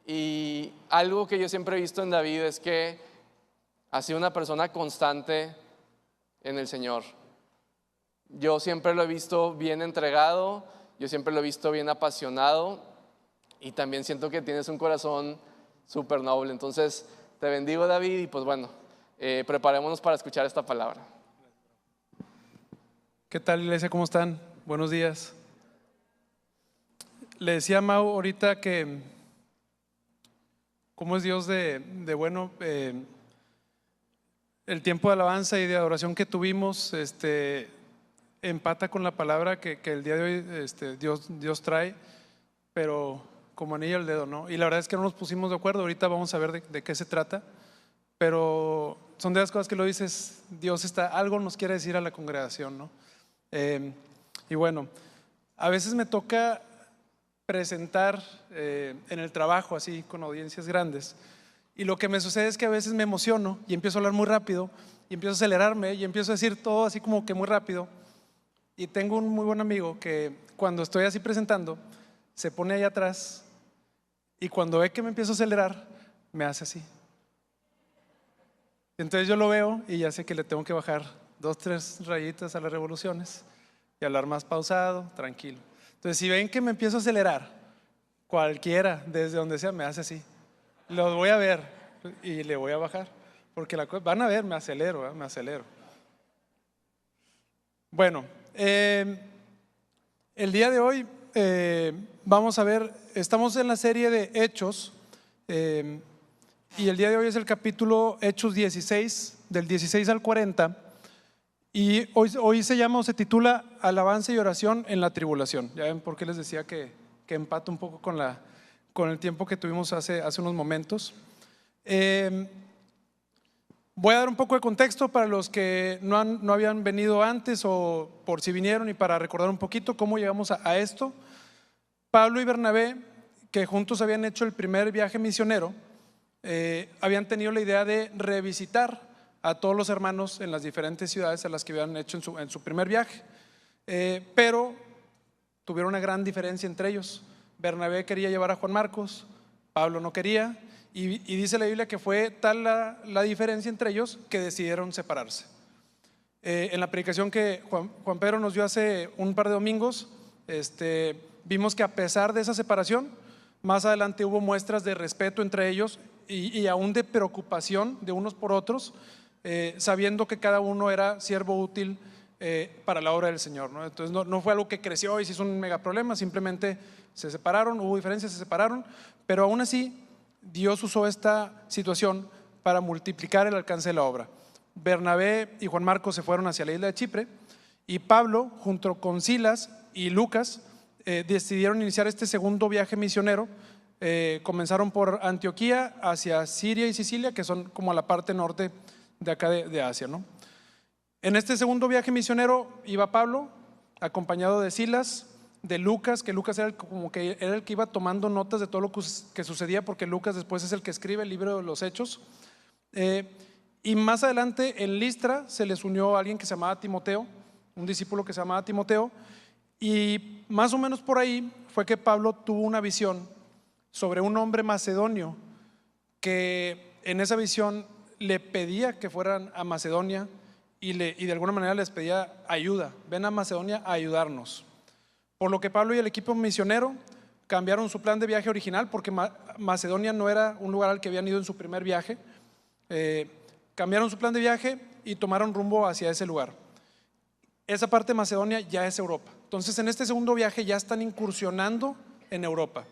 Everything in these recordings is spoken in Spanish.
Y algo que yo siempre he visto en David es que ha sido una persona constante en el Señor. Yo siempre lo he visto bien entregado, yo siempre lo he visto bien apasionado y también siento que tienes un corazón súper noble. Entonces te bendigo, David, y pues bueno, preparémonos para escuchar esta palabra. ¿Qué tal, iglesia? ¿Cómo están? Buenos días. Le decía a Mau ahorita que cómo es Dios de bueno. El tiempo de alabanza y de adoración que tuvimos empata con la palabra que el día de hoy Dios trae, pero como anillo al dedo, ¿no? Y la verdad es que no nos pusimos de acuerdo. Ahorita vamos a ver de qué se trata, pero son de las cosas que lo dices, Dios algo nos quiere decir a la congregación, ¿no? Y bueno, a veces me toca presentar en el trabajo así con audiencias grandes, y lo que me sucede es que a veces me emociono y empiezo a hablar muy rápido y empiezo a acelerarme y empiezo a decir todo así como que muy rápido. Y tengo un muy buen amigo que cuando estoy así presentando se pone ahí atrás y cuando ve que me empiezo a acelerar me hace así. Entonces yo lo veo y ya sé que le tengo que bajar 2, 3 rayitas a las revoluciones y hablar más pausado, tranquilo. Entonces si ven que me empiezo a acelerar, cualquiera desde donde sea me hace así. Los voy a ver y le voy a bajar, porque van a ver, me acelero. Bueno, el día de hoy vamos a ver, estamos en la serie de Hechos, y el día de hoy es el capítulo Hechos 16, del 16 al 40, y hoy se llama o se titula Alabanza y oración en la tribulación. Ya ven por qué les decía que empata un poco con el tiempo que tuvimos hace unos momentos. Voy a dar un poco de contexto para los que no habían venido antes o por si vinieron, y para recordar un poquito cómo llegamos a esto. Pablo y Bernabé, que juntos habían hecho el primer viaje misionero, habían tenido la idea de revisitar a todos los hermanos en las diferentes ciudades a las que habían hecho en su primer viaje, pero tuvieron una gran diferencia entre ellos. Bernabé quería llevar a Juan Marcos, Pablo no quería, y dice la Biblia que fue tal la diferencia entre ellos que decidieron separarse. En la predicación que Juan Pedro nos dio hace un par de domingos, vimos que a pesar de esa separación, más adelante hubo muestras de respeto entre ellos y aún de preocupación de unos por otros, sabiendo que cada uno era siervo útil para la obra del Señor, ¿no? Entonces no fue algo que creció y se hizo un mega problema, simplemente se separaron, hubo diferencias, se separaron, pero aún así Dios usó esta situación para multiplicar el alcance de la obra. Bernabé y Juan Marcos se fueron hacia la isla de Chipre, y Pablo junto con Silas y Lucas decidieron iniciar este segundo viaje misionero. Comenzaron por Antioquía hacia Siria y Sicilia, que son como a la parte norte de acá de Asia, ¿no? En este segundo viaje misionero iba Pablo acompañado de Silas, de Lucas, que Lucas era el que iba tomando notas de todo lo que sucedía, porque Lucas después es el que escribe el libro de los Hechos. Y más adelante en Listra se les unió alguien que se llamaba Timoteo, un discípulo que se llamaba Timoteo, y más o menos por ahí fue que Pablo tuvo una visión sobre un hombre macedonio que en esa visión le pedía que fueran a Macedonia y de alguna manera les pedía ayuda. Ven a Macedonia a ayudarnos. Por lo que Pablo y el equipo misionero cambiaron su plan de viaje original, porque Macedonia no era un lugar al que habían ido en su primer viaje. Cambiaron su plan de viaje y tomaron rumbo hacia ese lugar. Esa parte de Macedonia ya es Europa. Entonces en este segundo viaje ya están incursionando en Europa.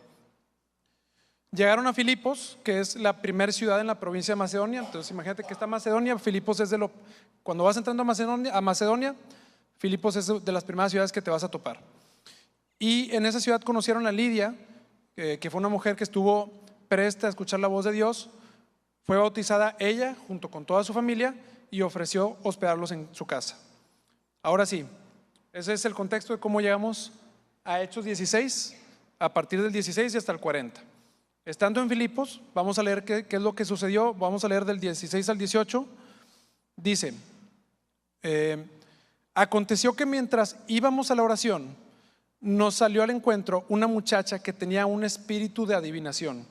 Llegaron a Filipos, que es la primera ciudad en la provincia de Macedonia. Entonces imagínate que está Macedonia, Filipos es cuando vas entrando a Macedonia, Filipos es de las primeras ciudades que te vas a topar. Y en esa ciudad conocieron a Lidia, que fue una mujer que estuvo presta a escuchar la voz de Dios. Fue bautizada ella junto con toda su familia y ofreció hospedarlos en su casa. Ahora sí, ese es el contexto de cómo llegamos a Hechos 16, a partir del 16 y hasta el 40. Estando en Filipos, vamos a leer qué es lo que sucedió. Vamos a leer del 16 al 18. Dice: aconteció que mientras íbamos a la oración, nos salió al encuentro una muchacha que tenía un espíritu de adivinación,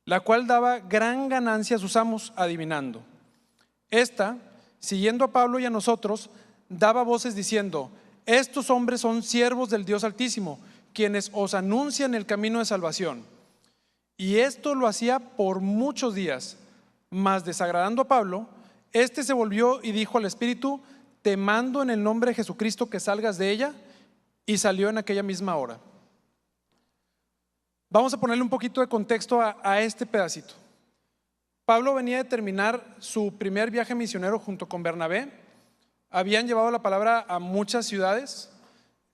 la cual daba gran ganancia a sus amos adivinando. Esta, siguiendo a Pablo y a nosotros, daba voces diciendo: estos hombres son siervos del Dios Altísimo, quienes os anuncian el camino de salvación. Y esto lo hacía por muchos días. Mas desagradando a Pablo, este se volvió y dijo al espíritu: te mando en el nombre de Jesucristo que salgas de ella. Y salió en aquella misma hora. Vamos a ponerle un poquito de contexto a este pedacito. Pablo venía de terminar su primer viaje misionero junto con Bernabé. Habían llevado la palabra a muchas ciudades.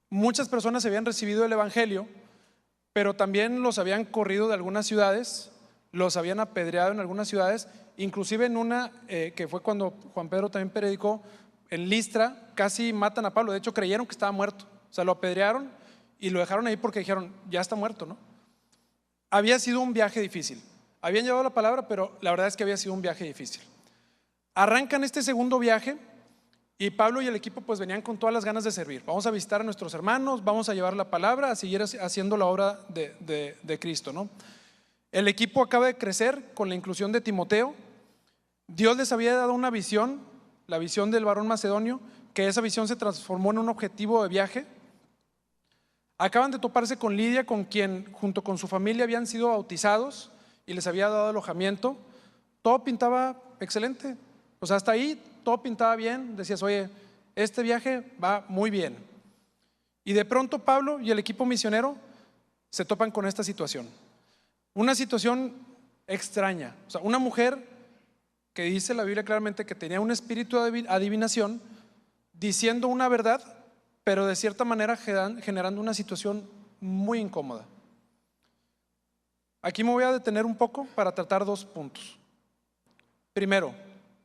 Muchas personas habían recibido el evangelio, pero también los habían corrido de algunas ciudades, los habían apedreado en algunas ciudades, inclusive en una que fue cuando Juan Pedro también predicó, en Listra, casi matan a Pablo. De hecho, creyeron que estaba muerto. O sea, lo apedrearon y lo dejaron ahí porque dijeron: ya está muerto, ¿no? Había sido un viaje difícil. Habían llevado la palabra, pero la verdad es que había sido un viaje difícil. Arrancan este segundo viaje y Pablo y el equipo pues venían con todas las ganas de servir. Vamos a visitar a nuestros hermanos, vamos a llevar la palabra, a seguir haciendo la obra de Cristo, ¿no? El equipo acaba de crecer con la inclusión de Timoteo. Dios les había dado una visión, la visión del varón macedonio, que esa visión se transformó en un objetivo de viaje. Acaban de toparse con Lidia, con quien junto con su familia habían sido bautizados y les había dado alojamiento. Todo pintaba excelente. O sea, hasta ahí todo pintaba bien. Decías: oye, este viaje va muy bien. Y de pronto Pablo y el equipo misionero se topan con esta situación. Una situación extraña. O sea, una mujer que dice la Biblia claramente que tenía un espíritu de adivinación, diciendo una verdad, pero de cierta manera generando una situación muy incómoda. Aquí me voy a detener un poco para tratar dos puntos. Primero,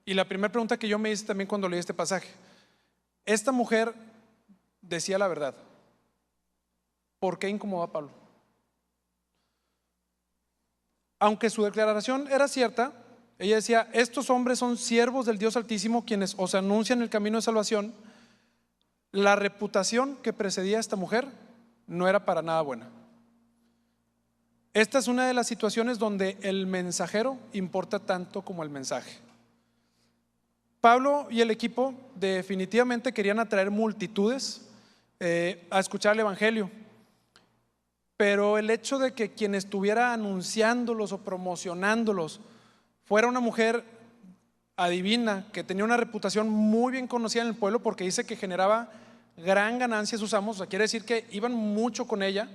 y la primera pregunta que yo me hice también cuando leí este pasaje: esta mujer decía la verdad, ¿por qué incomodó a Pablo? Aunque su declaración era cierta, ella decía: estos hombres son siervos del Dios Altísimo, quienes os anuncian el camino de salvación. La reputación que precedía a esta mujer no era para nada buena. Esta es una de las situaciones donde el mensajero importa tanto como el mensaje. Pablo y el equipo definitivamente querían atraer multitudes a escuchar el evangelio, pero el hecho de que quien estuviera anunciándolos o promocionándolos fuera una mujer adivina, que tenía una reputación muy bien conocida en el pueblo, porque dice que generaba gran ganancia a sus amos, o sea, quiere decir que iban mucho con ella,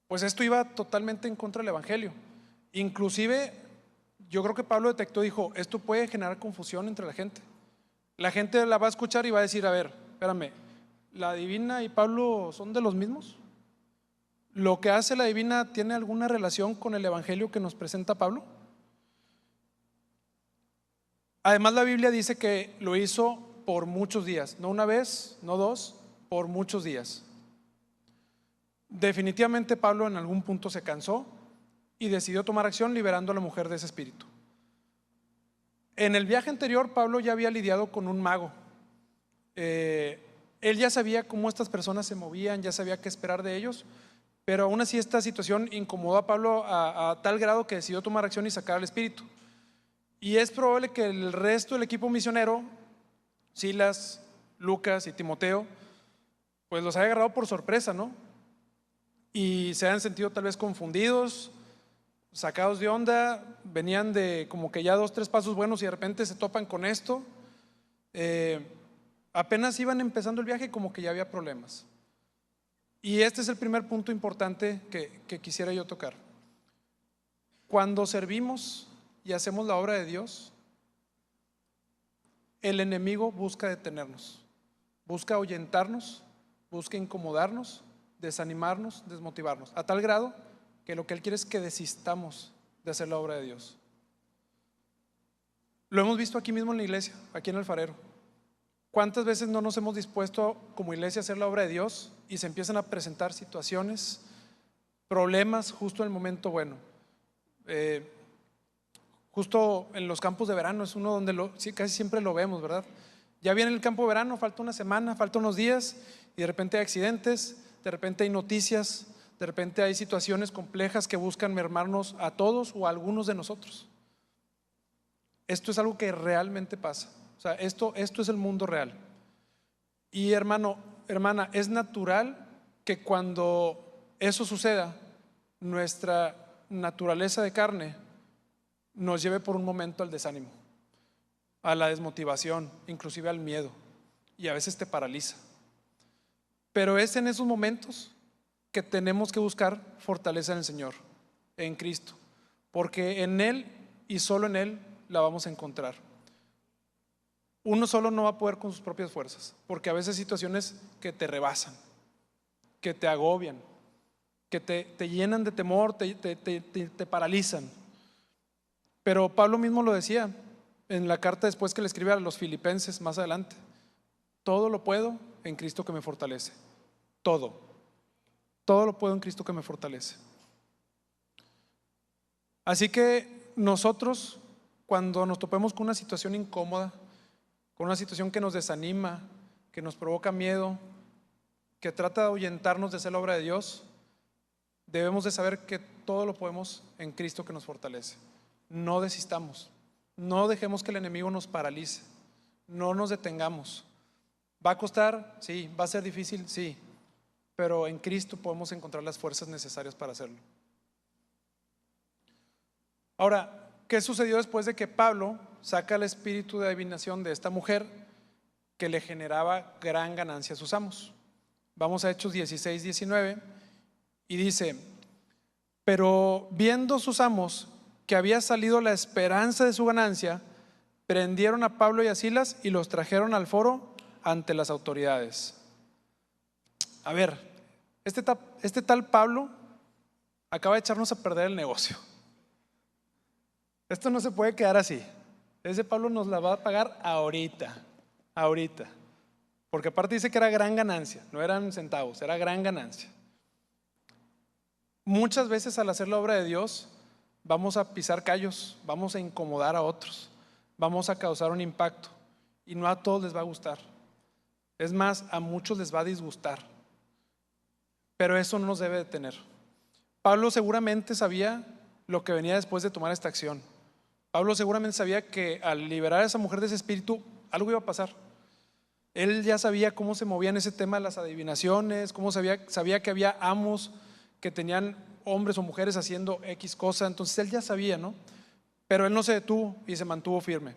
pues esto iba totalmente en contra del evangelio. Inclusive yo creo que Pablo detectó, dijo: esto puede generar confusión entre la gente. La gente la va a escuchar y va a decir: a ver, espérame, ¿la adivina y Pablo son de los mismos? ¿Lo que hace la adivina tiene alguna relación con el evangelio que nos presenta Pablo? Además, la Biblia dice que lo hizo por muchos días, no una vez, no dos, por muchos días. Definitivamente Pablo en algún punto se cansó y decidió tomar acción liberando a la mujer de ese espíritu. En el viaje anterior Pablo ya había lidiado con un mago. Él ya sabía cómo estas personas se movían, ya sabía qué esperar de ellos, pero aún así esta situación incomodó a Pablo a tal grado que decidió tomar acción y sacar al espíritu. Y es probable que el resto del equipo misionero, Silas, Lucas y Timoteo, pues los haya agarrado por sorpresa, ¿no? Y se hayan sentido tal vez confundidos, sacados de onda, venían de como que ya 2, 3 pasos buenos y de repente se topan con esto. Apenas iban empezando el viaje y como que ya había problemas. Y este es el primer punto importante que quisiera yo tocar. Cuando servimos y hacemos la obra de Dios, el enemigo busca detenernos, busca ahuyentarnos, busca incomodarnos, desanimarnos, desmotivarnos, a tal grado que lo que él quiere es que desistamos de hacer la obra de Dios. Lo hemos visto aquí mismo en la iglesia, aquí en Alfarero. ¿Cuántas veces no nos hemos dispuesto como iglesia a hacer la obra de Dios y se empiezan a presentar situaciones, problemas justo en el momento bueno? Justo en los campos de verano es uno donde casi siempre lo vemos, ¿verdad? Ya viene el campo de verano, falta una semana, falta unos días y de repente hay accidentes, de repente hay noticias, de repente hay situaciones complejas que buscan mermarnos a todos o a algunos de nosotros. Esto es algo que realmente pasa. O sea, esto es el mundo real. Y hermano, hermana, es natural que cuando eso suceda, nuestra naturaleza de carne nos lleve por un momento al desánimo, a la desmotivación, inclusive al miedo, y a veces te paraliza. Pero es en esos momentos que tenemos que buscar fortaleza en el Señor, en Cristo, porque en Él y solo en Él la vamos a encontrar. Uno solo no va a poder con sus propias fuerzas, porque a veces hay situaciones que te rebasan, que te agobian, que te llenan de temor, te paralizan. Pero Pablo mismo lo decía en la carta después que le escribe a los filipenses más adelante: todo lo puedo en Cristo que me fortalece. Todo lo puedo en Cristo que me fortalece. Así que nosotros, cuando nos topemos con una situación incómoda, con una situación que nos desanima, que nos provoca miedo, que trata de ahuyentarnos de hacer la obra de Dios, debemos de saber que todo lo podemos en Cristo que nos fortalece. No desistamos, no dejemos que el enemigo nos paralice, no nos detengamos. ¿Va a costar? Sí. ¿Va a ser difícil? Sí. Pero en Cristo podemos encontrar las fuerzas necesarias para hacerlo. Ahora, ¿qué sucedió después de que Pablo saca el espíritu de adivinación de esta mujer que le generaba gran ganancia a sus amos? Vamos a Hechos 16, 19 y dice: pero viendo sus amos que había salido la esperanza de su ganancia, prendieron a Pablo y a Silas y los trajeron al foro ante las autoridades. A ver, este tal Pablo acaba de echarnos a perder el negocio. Esto no se puede quedar así. Ese Pablo nos la va a pagar ahorita. Porque aparte dice que era gran ganancia, no eran centavos, era gran ganancia. Muchas veces al hacer la obra de Dios vamos a pisar callos, vamos a incomodar a otros, vamos a causar un impacto y no a todos les va a gustar. Es más, a muchos les va a disgustar. Pero eso no nos debe detener. Pablo seguramente sabía lo que venía después de tomar esta acción. Pablo seguramente sabía que al liberar a esa mujer de ese espíritu, algo iba a pasar. Él ya sabía cómo se movía en ese tema de las adivinaciones, cómo sabía que había amos que tenían hombres o mujeres haciendo X cosa. Entonces él ya sabía, ¿no? Pero él no se detuvo y se mantuvo firme.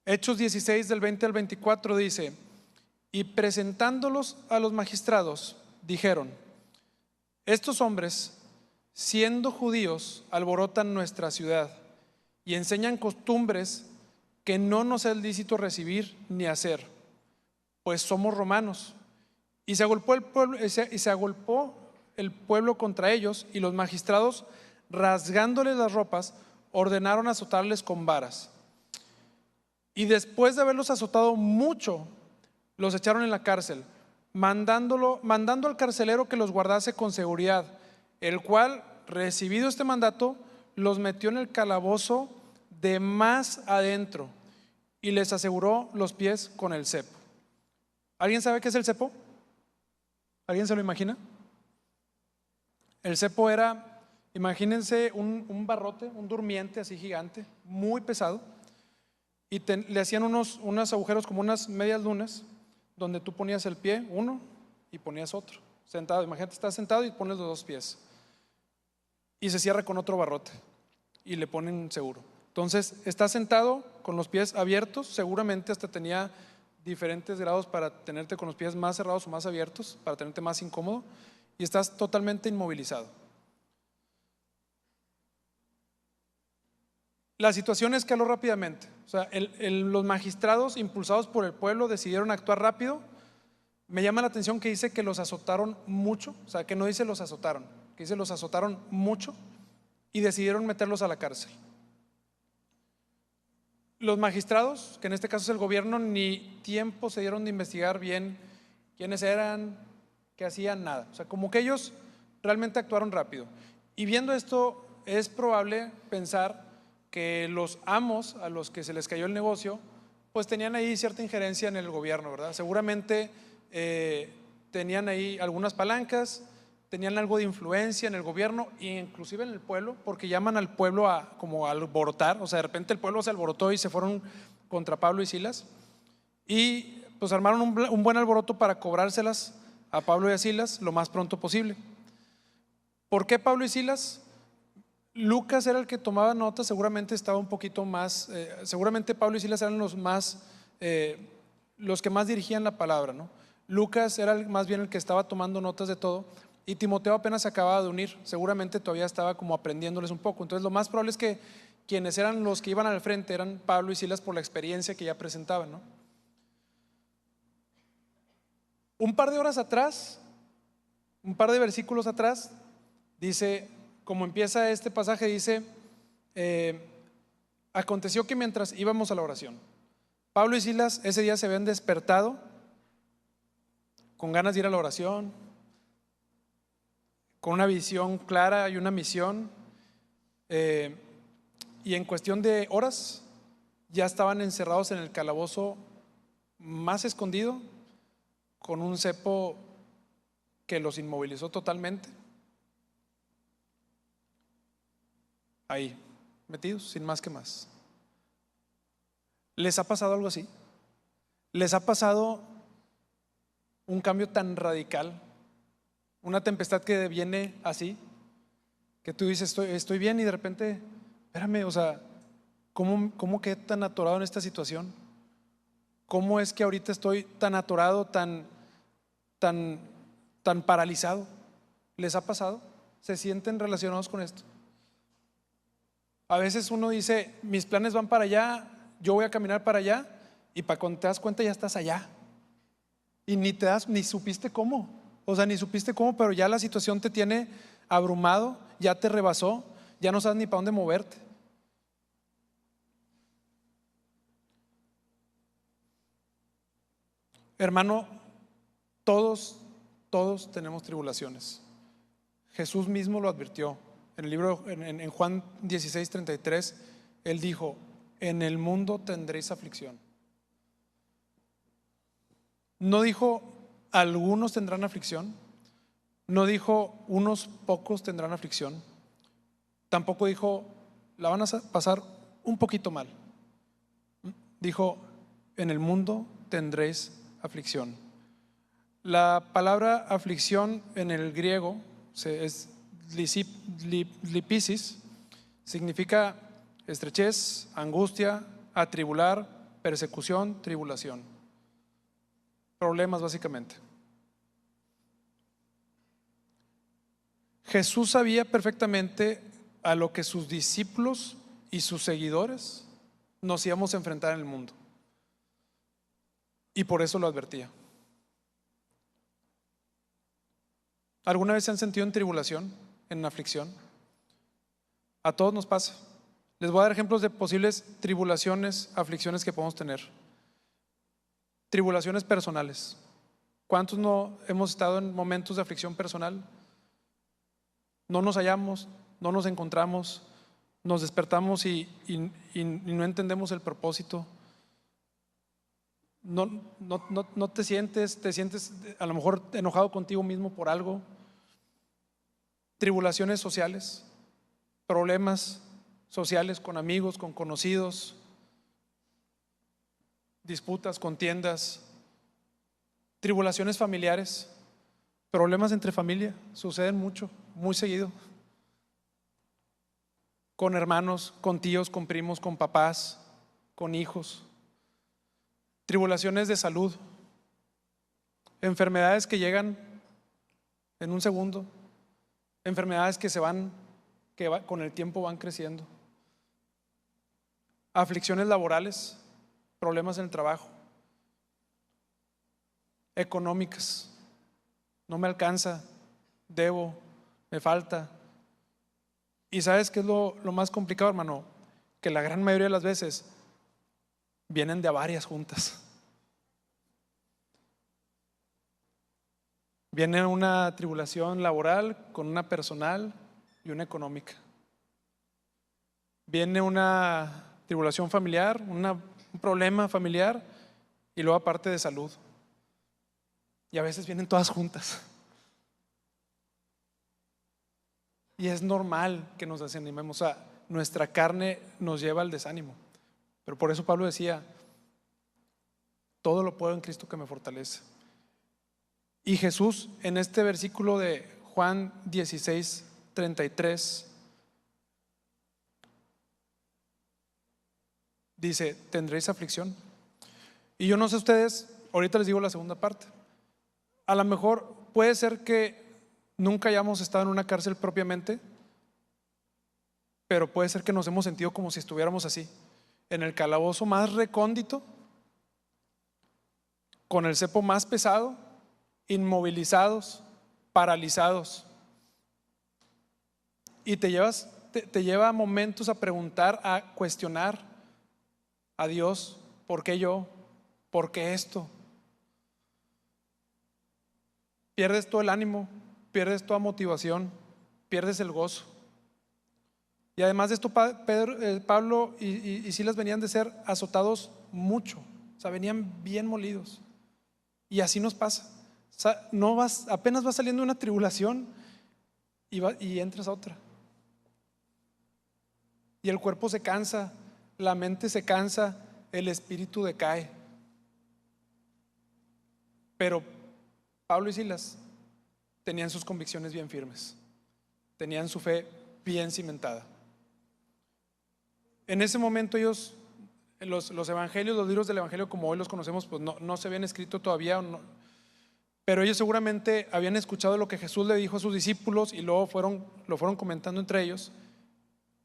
Hechos 16 del 20 al 24 dice: y presentándolos a los magistrados, dijeron: estos hombres, siendo judíos, alborotan nuestra ciudad y enseñan costumbres que no nos es lícito recibir ni hacer, pues somos romanos. Y se agolpó el pueblo contra ellos, y los magistrados, rasgándoles las ropas, ordenaron azotarles con varas. Y después de haberlos azotado mucho, los echaron en la cárcel, mandando al carcelero que los guardase con seguridad, el cual, recibido este mandato, los metió en el calabozo de más adentro y les aseguró los pies con el cepo. ¿Alguien sabe qué es el cepo? ¿Alguien se lo imagina? El cepo era, imagínense un barrote, un durmiente así gigante, muy pesado, y le hacían unos agujeros como unas medias lunas, donde tú ponías el pie, uno, y ponías otro, sentado. Imagínate, estás sentado y pones los dos pies, y se cierra con otro barrote, y le ponen seguro. Entonces, estás sentado con los pies abiertos, seguramente hasta tenía diferentes grados para tenerte con los pies más cerrados o más abiertos, para tenerte más incómodo, y estás totalmente inmovilizado. La situación escaló rápidamente. O sea, los magistrados, impulsados por el pueblo, decidieron actuar rápido. Me llama la atención que dice que los azotaron mucho, o sea, que no dice los azotaron, que dice los azotaron mucho, y decidieron meterlos a la cárcel. Los magistrados, que en este caso es el gobierno, ni tiempo se dieron de investigar bien quiénes eran, qué hacían, nada. O sea, como que ellos realmente actuaron rápido. Y viendo esto, es probable pensar que los amos a los que se les cayó el negocio, pues tenían ahí cierta injerencia en el gobierno, ¿verdad? Seguramente tenían ahí algunas palancas, tenían algo de influencia en el gobierno e inclusive en el pueblo, porque llaman al pueblo como a alborotar. O sea, de repente el pueblo se alborotó y se fueron contra Pablo y Silas, y pues armaron un buen alboroto para cobrárselas a Pablo y a Silas lo más pronto posible. ¿Por qué Pablo y Silas? Lucas era el que tomaba notas, seguramente estaba un poquito más, seguramente Pablo y Silas eran los que más dirigían la palabra, ¿no? Lucas era más bien el que estaba tomando notas de todo, y Timoteo apenas se acababa de unir, seguramente todavía estaba como aprendiéndoles un poco. Entonces lo más probable es que quienes eran los que iban al frente eran Pablo y Silas por la experiencia que ya presentaban, ¿no? Un par de horas atrás, un par de versículos atrás, dice, como empieza este pasaje, dice, aconteció que mientras íbamos a la oración, Pablo y Silas ese día se habían despertado con ganas de ir a la oración, con una visión clara y una misión, y en cuestión de horas ya estaban encerrados en el calabozo más escondido, con un cepo que los inmovilizó totalmente, ahí, metidos, sin más que más. ¿Les ha pasado algo así? ¿Les ha pasado un cambio tan radical? Una tempestad que viene así, que tú dices, estoy bien, y de repente, espérame, o sea, ¿cómo quedé tan atorado en esta situación? ¿Cómo es que ahorita estoy tan atorado, tan paralizado? ¿Les ha pasado? ¿Se sienten relacionados con esto? A veces uno dice, mis planes van para allá, yo voy a caminar para allá, y para cuando te das cuenta ya estás allá, y ni supiste cómo. O sea, ni supiste cómo, pero ya la situación te tiene abrumado, ya te rebasó, ya no sabes ni para dónde moverte. Hermano, todos tenemos tribulaciones. Jesús mismo lo advirtió. En el libro, en Juan 16:33, Él dijo, en el mundo tendréis aflicción. No dijo, algunos tendrán aflicción. No dijo, unos pocos tendrán aflicción. Tampoco dijo, la van a pasar un poquito mal. Dijo, en el mundo tendréis aflicción. La palabra aflicción en el griego es lipisis, significa estrechez, angustia, atribular, persecución, tribulación. Problemas, básicamente. Jesús sabía perfectamente a lo que sus discípulos y sus seguidores nos íbamos a enfrentar en el mundo, y por eso lo advertía. ¿Alguna vez se han sentido en tribulación, en aflicción? A todos nos pasa. Les voy a dar ejemplos de posibles tribulaciones, aflicciones que podemos tener. Tribulaciones personales. ¿Cuántos no hemos estado en momentos de aflicción personal? No nos hallamos, no nos encontramos, nos despertamos y no entendemos el propósito. No te sientes a lo mejor enojado contigo mismo por algo. Tribulaciones sociales, problemas sociales con amigos, con conocidos, disputas, contiendas, tribulaciones familiares, problemas entre familia, suceden mucho, muy seguido, con hermanos, con tíos, con primos, con papás, con hijos. Tribulaciones de salud, enfermedades que llegan en un segundo, enfermedades que con el tiempo van creciendo. Aflicciones laborales, problemas en el trabajo, económicas, no me alcanza, debo, me falta. Y ¿sabes qué es lo más complicado, hermano? Que la gran mayoría de las veces vienen de a varias juntas. Viene una tribulación laboral con una personal y una económica. Viene una tribulación familiar, un problema familiar, y luego aparte de salud. Y a veces vienen todas juntas. Y es normal que nos desanimemos. O sea, nuestra carne nos lleva al desánimo. Pero por eso Pablo decía, todo lo puedo en Cristo que me fortalece. Y Jesús, en este versículo de Juan 16:33, dice, tendréis aflicción. Y yo no sé ustedes, ahorita les digo la segunda parte. A lo mejor puede ser que nunca hayamos estado en una cárcel propiamente, pero puede ser que nos hemos sentido como si estuviéramos así, en el calabozo más recóndito, con el cepo más pesado, inmovilizados, paralizados. Y te lleva momentos a preguntar, a cuestionar a Dios, ¿por qué yo? ¿Por qué esto? Pierdes todo el ánimo, pierdes toda motivación, pierdes el gozo. Y además de esto, Pablo y Silas venían de ser azotados mucho, o sea, venían bien molidos. Y así nos pasa. O sea, apenas vas saliendo de una tribulación y entras a otra. Y el cuerpo se cansa, la mente se cansa, el espíritu decae. Pero Pablo y Silas tenían sus convicciones bien firmes, tenían su fe bien cimentada. En ese momento ellos, los evangelios, los libros del evangelio como hoy los conocemos, pues no se habían escrito todavía, pero ellos seguramente habían escuchado lo que Jesús le dijo a sus discípulos y luego lo fueron comentando entre ellos.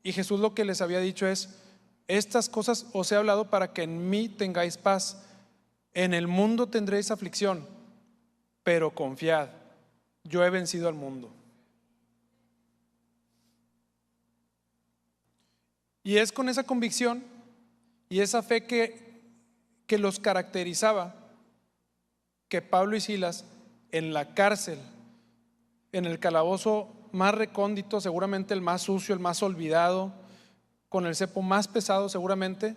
Y Jesús lo que les había dicho es, estas cosas os he hablado para que en mí tengáis paz. En el mundo tendréis aflicción, pero confiad, yo he vencido al mundo. Y es con esa convicción y esa fe que los caracterizaba que Pablo y Silas en la cárcel, en el calabozo más recóndito, seguramente el más sucio, el más olvidado, con el cepo más pesado seguramente,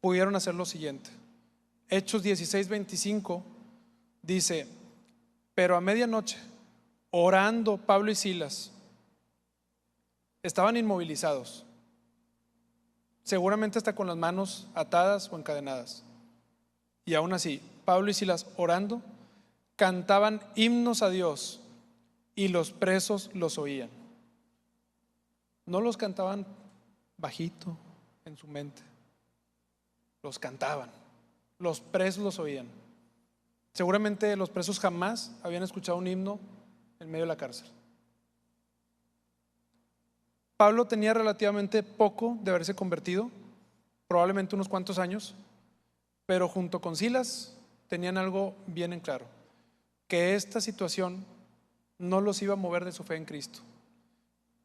pudieron hacer lo siguiente. Hechos 16:25 dice, pero a medianoche, orando Pablo y Silas, estaban inmovilizados, seguramente hasta con las manos atadas o encadenadas. Y aún así, Pablo y Silas orando, cantaban himnos a Dios y los presos los oían. No los cantaban bajito en su mente, los cantaban, los presos los oían. Seguramente los presos jamás habían escuchado un himno en medio de la cárcel. Pablo tenía relativamente poco de haberse convertido, probablemente unos cuantos años, pero junto con Silas tenían algo bien en claro, que esta situación no los iba a mover de su fe en Cristo,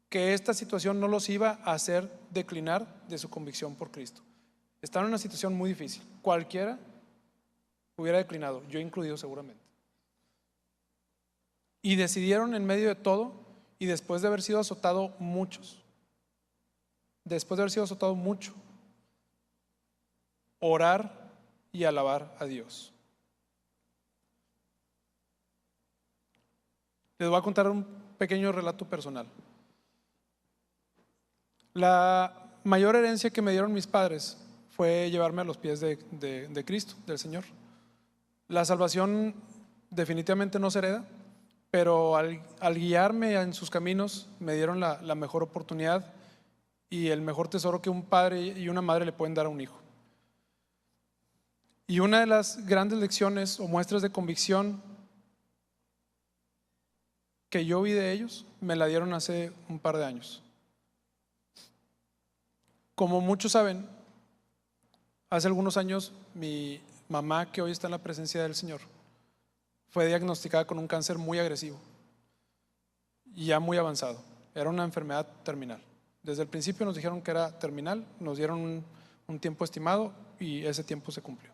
que esta situación no los iba a hacer declinar de su convicción por Cristo. Estaban en una situación muy difícil, cualquiera hubiera declinado, yo incluido seguramente. Y decidieron en medio de todo y después de haber sido azotado muchos, orar y alabar a Dios. Les voy a contar un pequeño relato personal. La mayor herencia que me dieron mis padres fue llevarme a los pies de Cristo, del Señor. La salvación definitivamente no se hereda, pero al guiarme en sus caminos me dieron la mejor oportunidad y el mejor tesoro que un padre y una madre le pueden dar a un hijo. Y una de las grandes lecciones o muestras de convicción que yo vi de ellos me la dieron hace un par de años. Como muchos saben, hace algunos años mi mamá, que hoy está en la presencia del Señor, fue diagnosticada con un cáncer muy agresivo y ya muy avanzado. Era una enfermedad terminal. Desde el principio nos dijeron que era terminal, nos dieron un tiempo estimado y ese tiempo se cumplió.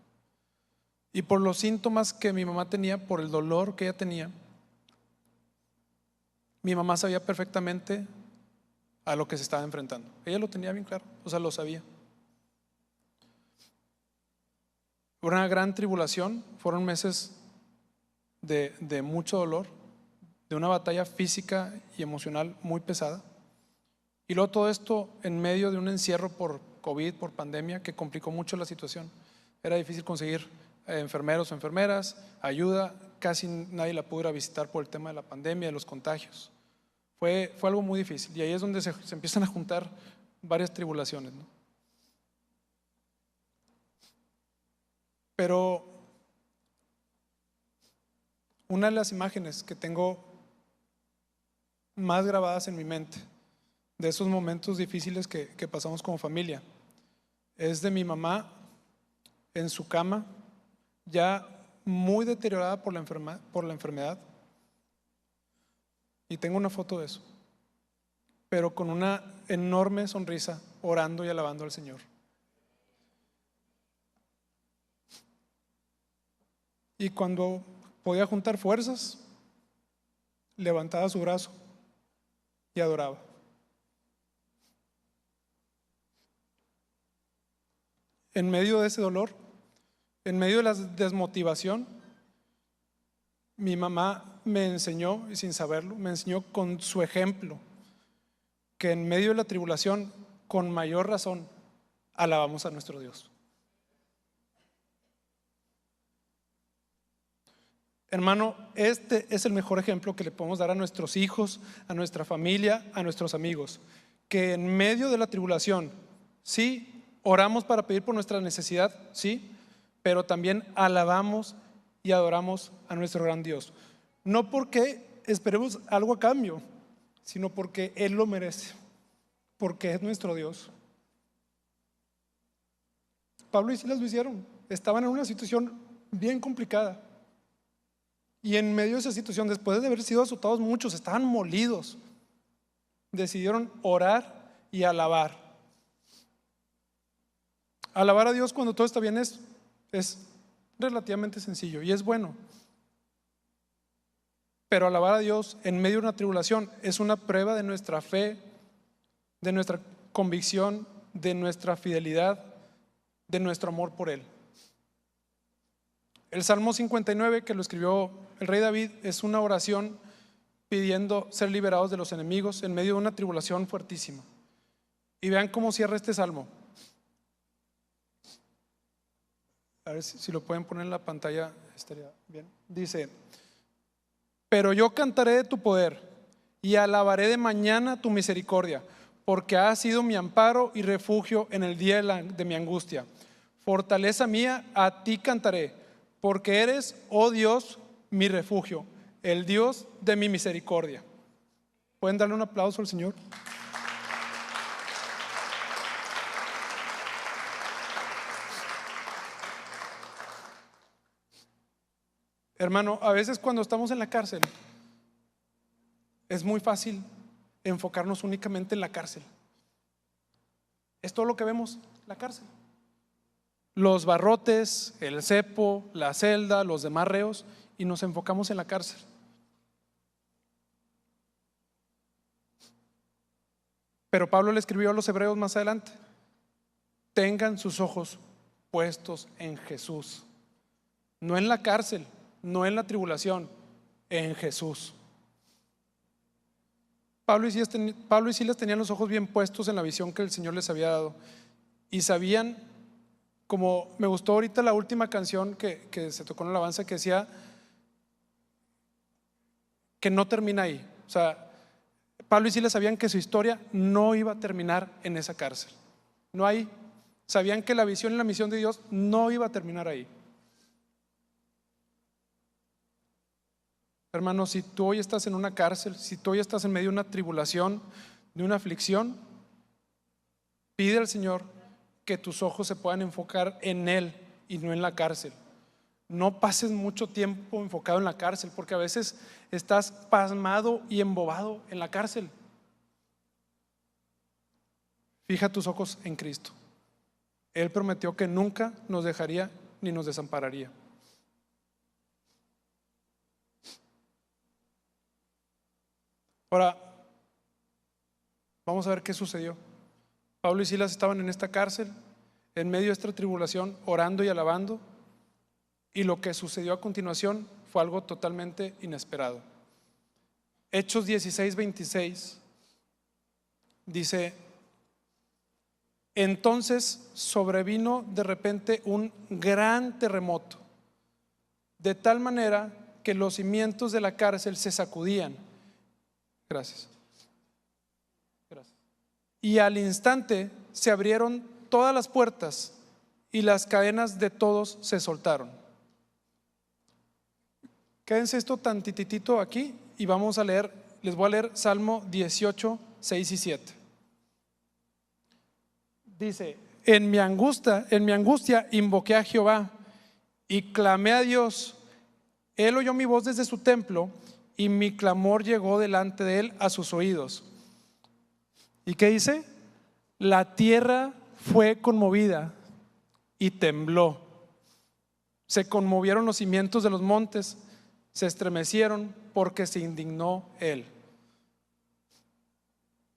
Y por los síntomas que mi mamá tenía, por el dolor que ella tenía, mi mamá sabía perfectamente a lo que se estaba enfrentando. Ella lo tenía bien claro, o sea, lo sabía. Una gran tribulación, fueron meses de mucho dolor, de una batalla física y emocional muy pesada. Y luego todo esto en medio de un encierro por COVID, por pandemia, que complicó mucho la situación. Era difícil conseguir enfermeros o enfermeras, ayuda, casi nadie la pudo ir a visitar por el tema de la pandemia, de los contagios. Fue algo muy difícil, y ahí es donde se empiezan a juntar varias tribulaciones, ¿no? Pero una de las imágenes que tengo más grabadas en mi mente de esos momentos difíciles que pasamos como familia es de mi mamá en su cama, ya muy deteriorada por la enfermedad, y tengo una foto de eso, pero con una enorme sonrisa, orando y alabando al Señor. Y cuando podía juntar fuerzas, levantaba su brazo y adoraba. En medio de ese dolor, en medio de la desmotivación, mi mamá me enseñó, y sin saberlo, me enseñó con su ejemplo, que en medio de la tribulación, con mayor razón, alabamos a nuestro Dios. Hermano, este es el mejor ejemplo que le podemos dar a nuestros hijos, a nuestra familia, a nuestros amigos, que en medio de la tribulación, sí, oramos para pedir por nuestra necesidad, sí, pero también alabamos y adoramos a nuestro gran Dios. No porque esperemos algo a cambio, sino porque Él lo merece, porque es nuestro Dios. Pablo y Silas lo hicieron, estaban en una situación bien complicada. Y en medio de esa situación, después de haber sido azotados muchos, estaban molidos. Decidieron orar y alabar. Alabar a Dios cuando todo está bien es relativamente sencillo y es bueno. Pero alabar a Dios en medio de una tribulación es una prueba de nuestra fe, de nuestra convicción, de nuestra fidelidad, de nuestro amor por Él. El Salmo 59, que lo escribió el rey David, es una oración pidiendo ser liberados de los enemigos en medio de una tribulación fuertísima. Y vean cómo cierra este salmo. A ver si lo pueden poner en la pantalla, estaría bien. Dice: pero yo cantaré de tu poder y alabaré de mañana tu misericordia, porque has sido mi amparo y refugio en el día de mi angustia. Fortaleza mía, a ti cantaré, porque eres, oh Dios, mi refugio, el Dios de mi misericordia. ¿Pueden darle un aplauso al Señor? Hermano, a veces cuando estamos en la cárcel es muy fácil enfocarnos únicamente en la cárcel. Es todo lo que vemos, la cárcel. Los barrotes, el cepo, la celda, los demás reos, y nos enfocamos en la cárcel. Pero Pablo le escribió a los hebreos más adelante: tengan sus ojos puestos en Jesús, no en la cárcel, no en la tribulación, en Jesús. Pablo y Silas tenían los ojos bien puestos en la visión que el Señor les había dado, y sabían, como me gustó ahorita la última canción que se tocó en la alabanza, que decía que no termina ahí. O sea, Pablo y Silas sabían que su historia no iba a terminar en esa cárcel, no ahí. Sabían que la visión y la misión de Dios no iba a terminar ahí. Hermano, si tú hoy estás en una cárcel, si tú hoy estás en medio de una tribulación, de una aflicción, pide al Señor que tus ojos se puedan enfocar en Él y no en la cárcel. No pases mucho tiempo enfocado en la cárcel, porque a veces estás pasmado y embobado en la cárcel. Fija tus ojos en Cristo. Él prometió que nunca nos dejaría ni nos desampararía. Ahora, vamos a ver qué sucedió. Pablo y Silas estaban en esta cárcel, en medio de esta tribulación, orando y alabando, y lo que sucedió a continuación fue algo totalmente inesperado. Hechos 16:26 dice: entonces sobrevino de repente un gran terremoto, de tal manera que los cimientos de la cárcel se sacudían. Gracias. Y al instante se abrieron todas las puertas y las cadenas de todos se soltaron. Quédense esto tantitito aquí y vamos a leer, les voy a leer Salmo 18, 6 y 7. Dice: en mi angustia invoqué a Jehová y clamé a Dios. Él oyó mi voz desde su templo y mi clamor llegó delante de él a sus oídos. ¿Y qué dice? La tierra fue conmovida y tembló. Se conmovieron los cimientos de los montes, se estremecieron porque se indignó él.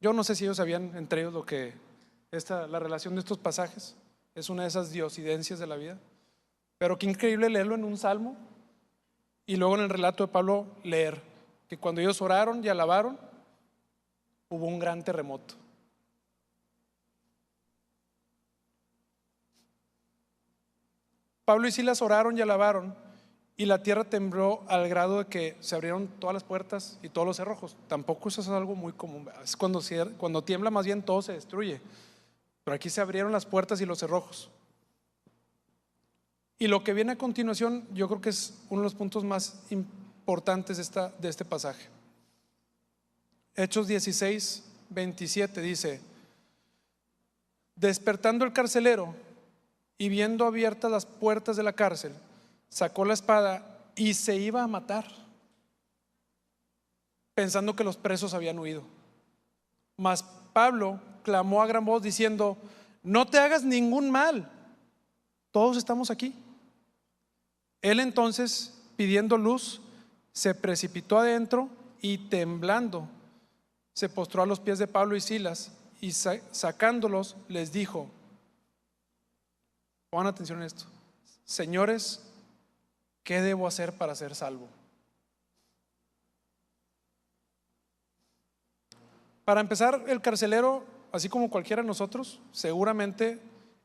Yo no sé si ellos sabían entre ellos lo que la relación de estos pasajes es una de esas diosidencias de la vida, pero qué increíble leerlo en un salmo y luego en el relato de Pablo leer que cuando ellos oraron y alabaron hubo un gran terremoto. Pablo y Silas oraron y alabaron y la tierra tembló al grado de que se abrieron todas las puertas y todos los cerrojos. Tampoco eso es algo muy común. Es cuando tiembla más bien todo se destruye, pero aquí se abrieron las puertas y los cerrojos. Y lo que viene a continuación yo creo que es uno de los puntos más importantes de este pasaje. Hechos 16, 27 dice: despertando el carcelero y viendo abiertas las puertas de la cárcel, sacó la espada y se iba a matar, pensando que los presos habían huido. Mas Pablo clamó a gran voz diciendo: no te hagas ningún mal, todos estamos aquí. Él entonces, pidiendo luz, se precipitó adentro y temblando se postró a los pies de Pablo y Silas y sacándolos les dijo, pongan atención en esto: señores, ¿qué debo hacer para ser salvo? Para empezar, el carcelero, así como cualquiera de nosotros, seguramente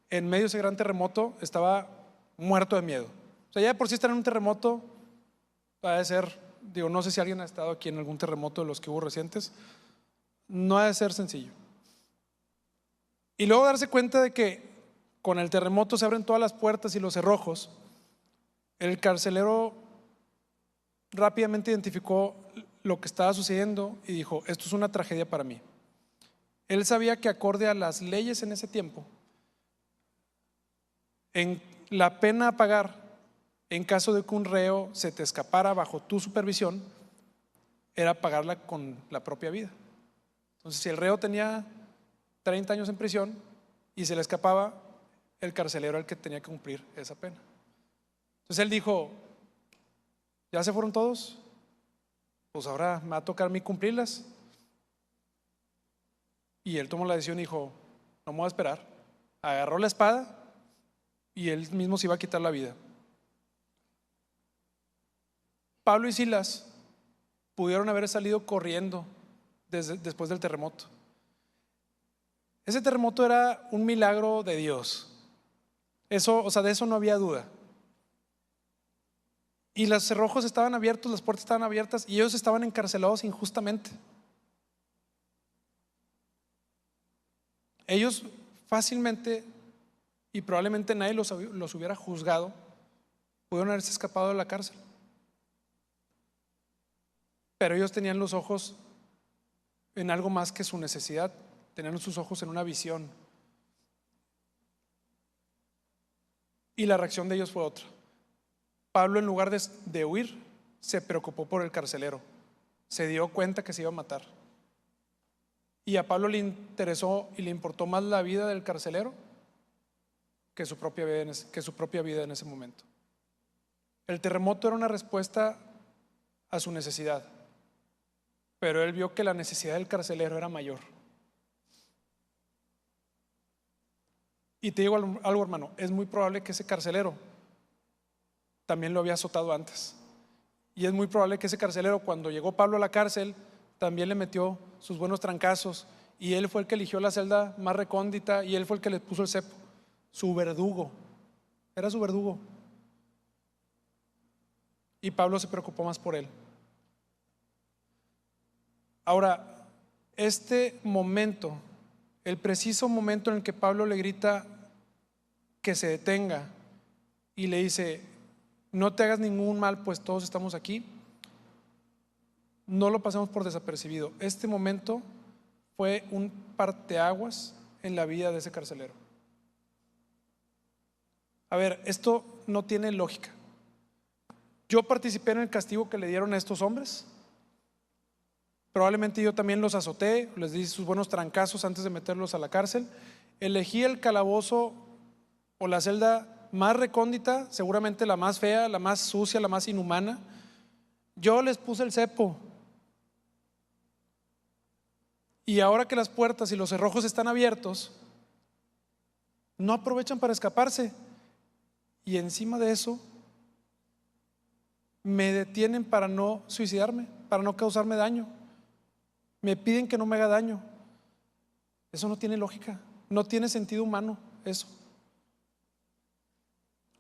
en medio de ese gran terremoto estaba muerto de miedo. O sea, ya de por sí estar en un terremoto ha de ser, digo, no sé si alguien ha estado aquí en algún terremoto de los que hubo recientes, no ha de ser sencillo. Y luego darse cuenta de que con el terremoto se abren todas las puertas y los cerrojos. El carcelero rápidamente identificó lo que estaba sucediendo y dijo: esto es una tragedia para mí. Él sabía que acorde a las leyes en ese tiempo, en la pena a pagar en caso de que un reo se te escapara bajo tu supervisión era pagarla con la propia vida. Entonces, si el reo tenía 30 años en prisión y se le escapaba, el carcelero era el que tenía que cumplir esa pena. Entonces él dijo: ¿ya se fueron todos? Pues ahora me va a tocar a mí cumplirlas. Y él tomó la decisión y dijo: no me voy a esperar. Agarró la espada y él mismo se iba a quitar la vida. Pablo y Silas pudieron haber salido corriendo después del terremoto. Ese terremoto era un milagro de Dios. Eso, o sea, de eso no había duda. Y los cerrojos estaban abiertos, las puertas estaban abiertas y ellos estaban encarcelados injustamente. Ellos fácilmente, y probablemente nadie los hubiera juzgado, pudieron haberse escapado de la cárcel. Pero ellos tenían los ojos en algo más que su necesidad, tenían sus ojos en una visión. Y la reacción de ellos fue otra. Pablo, en lugar de huir, se preocupó por el carcelero. Se dio cuenta que se iba a matar. Y a Pablo le interesó y le importó más la vida del carcelero que su propia vida en ese momento. El terremoto era una respuesta a su necesidad, pero él vio que la necesidad del carcelero era mayor. Y te digo algo, hermano, es muy probable que ese carcelero también lo había azotado antes Y es muy probable que ese carcelero, cuando llegó Pablo a la cárcel, también le metió sus buenos trancazos, y él fue el que eligió la celda más recóndita, y él fue el que le puso el cepo, su verdugo, era su verdugo. Y Pablo se preocupó más por él. Ahora, este momento, el preciso momento en el que Pablo le grita que se detenga y le dice: no te hagas ningún mal, pues todos estamos aquí, no lo pasemos por desapercibido. Este momento fue un parteaguas en la vida de ese carcelero. A ver, esto no tiene lógica. Yo participé en el castigo que le dieron a estos hombres. Probablemente yo también los azoté, les di sus buenos trancazos antes de meterlos a la cárcel. Elegí el calabozo o la celda más recóndita, seguramente la más fea, la más sucia, la más inhumana. Yo les puse el cepo. Y ahora que las puertas y los cerrojos están abiertos, no aprovechan para escaparse. Y encima de eso, me detienen para no suicidarme, para no causarme daño. Me piden que no me haga daño. Eso no tiene lógica, no tiene sentido humano eso.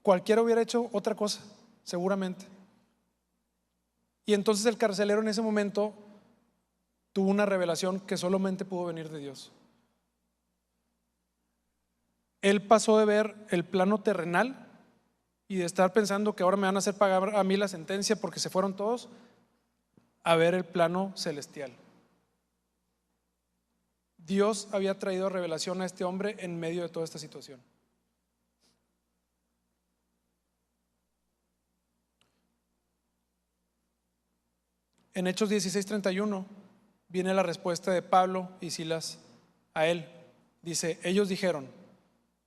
Cualquiera hubiera hecho otra cosa, seguramente. Y entonces el carcelero en ese momento tuvo una revelación que solamente pudo venir de Dios. Él pasó de ver el plano terrenal y de estar pensando que ahora me van a hacer pagar a mí la sentencia porque se fueron todos, a ver el plano celestial. Dios había traído revelación a este hombre en medio de toda esta situación. En Hechos 16:31 viene la respuesta de Pablo y Silas a él. Dice: ellos dijeron,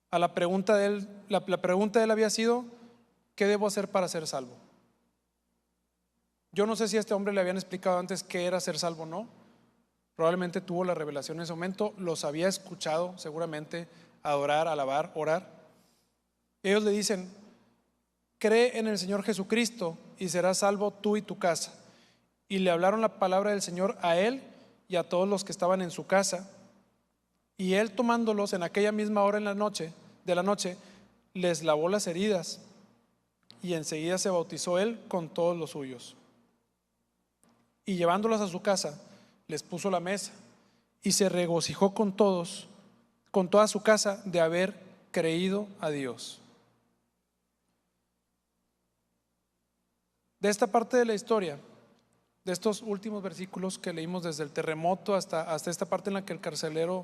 a la pregunta de él, la pregunta de él había sido: ¿qué debo hacer para ser salvo? Yo no sé si a este hombre le habían explicado antes qué era ser salvo o no. Probablemente tuvo la revelación en ese momento, los había escuchado seguramente adorar, alabar, orar. Ellos le dicen: cree en el Señor Jesucristo y serás salvo tú y tu casa. Y le hablaron la palabra del Señor a él y a todos los que estaban en su casa. Y él, tomándolos en aquella misma hora de la noche, les lavó las heridas, y enseguida se bautizó él con todos los suyos. Y llevándolos a su casa, les puso la mesa, y se regocijó con todos, con toda su casa, de haber creído a Dios. De esta parte de la historia, de estos últimos versículos que leímos desde el terremoto hasta esta parte en la que el carcelero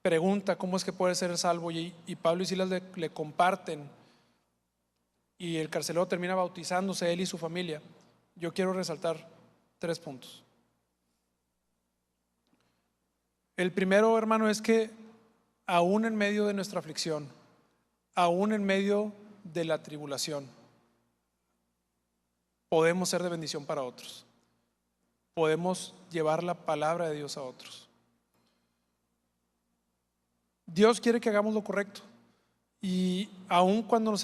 pregunta cómo es que puede ser salvo, y Pablo y Silas le comparten, y el carcelero termina bautizándose, él y su familia. Yo quiero resaltar 3 puntos. El primero, hermano, es que aún en medio de nuestra aflicción, aún en medio de la tribulación, podemos ser de bendición para otros. Podemos llevar la palabra de Dios a otros. Dios quiere que hagamos lo correcto, y aun cuando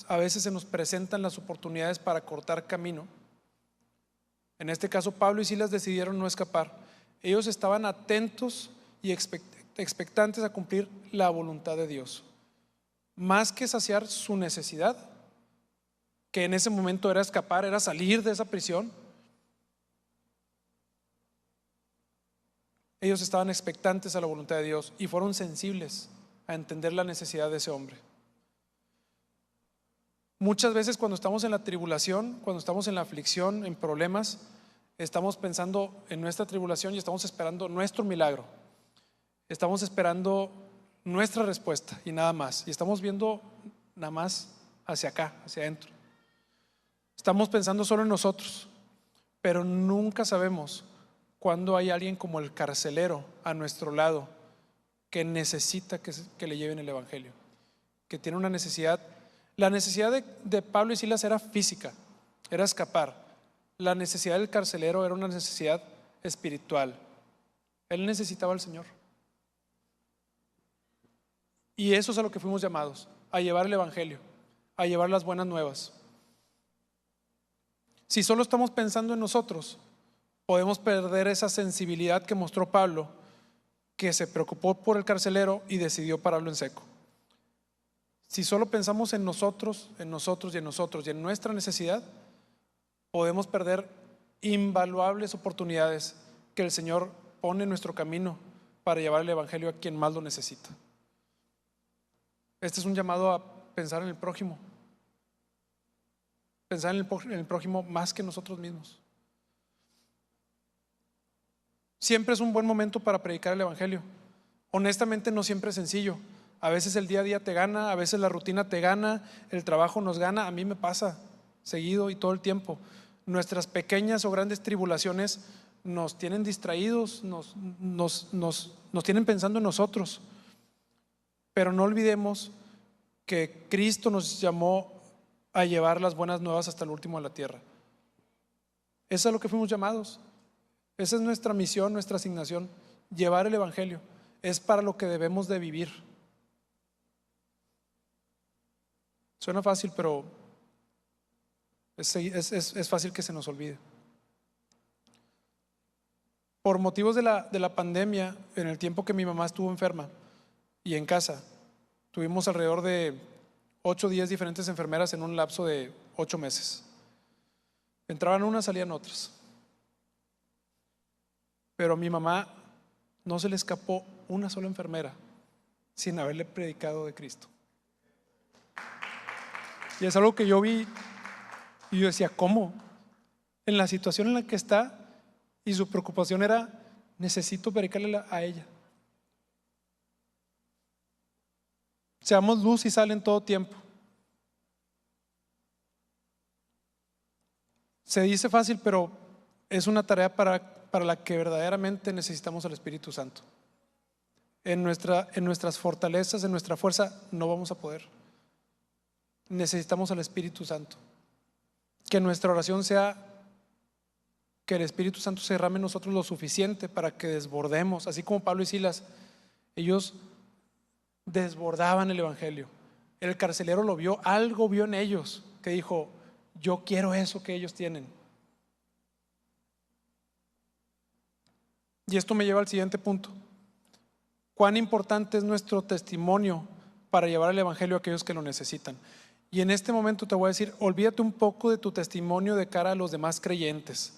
a veces se nos presentan las oportunidades para cortar camino, en este caso Pablo y Silas decidieron no escapar. Ellos estaban atentos y expectantes a cumplir la voluntad de Dios, más que saciar su necesidad, que en ese momento era escapar, era salir de esa prisión. Ellos estaban expectantes a la voluntad de Dios y fueron sensibles a entender la necesidad de ese hombre. Muchas veces cuando estamos en la tribulación, cuando estamos en la aflicción, en problemas, estamos pensando en nuestra tribulación y estamos esperando nuestro milagro. Estamos esperando nuestra respuesta y nada más. Y estamos viendo nada más hacia acá, hacia adentro. Estamos pensando solo en nosotros, pero nunca sabemos cuando hay alguien como el carcelero a nuestro lado que necesita que le lleven el evangelio, que tiene una necesidad. La necesidad de Pablo y Silas era física, era escapar. La necesidad del carcelero era una necesidad espiritual. Él necesitaba al Señor. Y eso es a lo que fuimos llamados, a llevar el evangelio, a llevar las buenas nuevas. Si solo estamos pensando en nosotros, podemos perder esa sensibilidad que mostró Pablo, que se preocupó por el carcelero y decidió pararlo en seco. Si solo pensamos en nosotros, en nosotros y en nosotros y en nuestra necesidad, podemos perder invaluables oportunidades que el Señor pone en nuestro camino para llevar el evangelio a quien más lo necesita. Este es un llamado a pensar en el prójimo, pensar en el prójimo más que nosotros mismos. Siempre es un buen momento para predicar el evangelio. Honestamente, no siempre es sencillo. A veces el día a día te gana, a veces la rutina te gana, el trabajo nos gana. A mí me pasa seguido y todo el tiempo. Nuestras pequeñas o grandes tribulaciones nos tienen distraídos, nos tienen pensando en nosotros. Pero no olvidemos que Cristo nos llamó a llevar las buenas nuevas hasta el último de la tierra. Eso es a lo que fuimos llamados. Esa es nuestra misión, nuestra asignación, llevar el evangelio. Es para lo que debemos de vivir. Suena fácil, pero es fácil que se nos olvide. Por motivos de la pandemia, en el tiempo que mi mamá estuvo enferma y en casa, tuvimos alrededor de 8 o 10 diferentes enfermeras en un lapso de 8 meses. Entraban unas, salían otras. Pero a mi mamá no se le escapó una sola enfermera sin haberle predicado de Cristo. Y es algo que yo vi y yo decía, ¿cómo? En la situación en la que está, y su preocupación era, necesito predicarle a ella. Seamos luz y sal en todo tiempo. Se dice fácil, pero es una tarea para la que verdaderamente necesitamos al Espíritu Santo. En nuestras fortalezas, en nuestra fuerza, no vamos a poder. Necesitamos al Espíritu Santo. Que nuestra oración sea que el Espíritu Santo se derrame en nosotros lo suficiente para que desbordemos, así como Pablo y Silas. Ellos desbordaban el evangelio. El carcelero lo vio, algo vio en ellos que dijo, yo quiero eso que ellos tienen. Y esto me lleva al siguiente punto. Cuán importante es nuestro testimonio para llevar el evangelio a aquellos que lo necesitan. Y en este momento te voy a decir, olvídate un poco de tu testimonio de cara a los demás creyentes.